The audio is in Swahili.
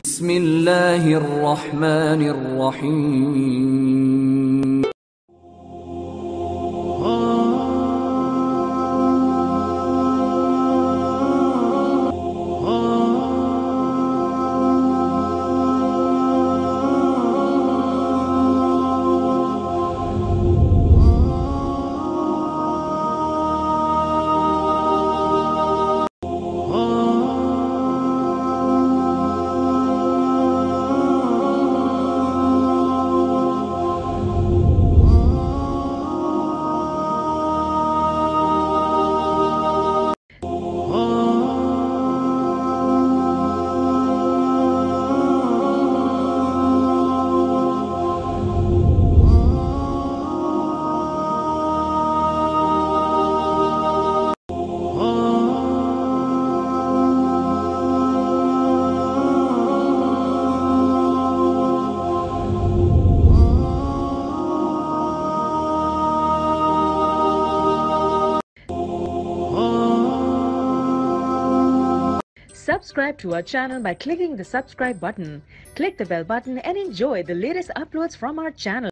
بسم الله الرحمن الرحيم. Subscribe to our channel by clicking the subscribe button. Click the bell button and enjoy the latest uploads from our channel.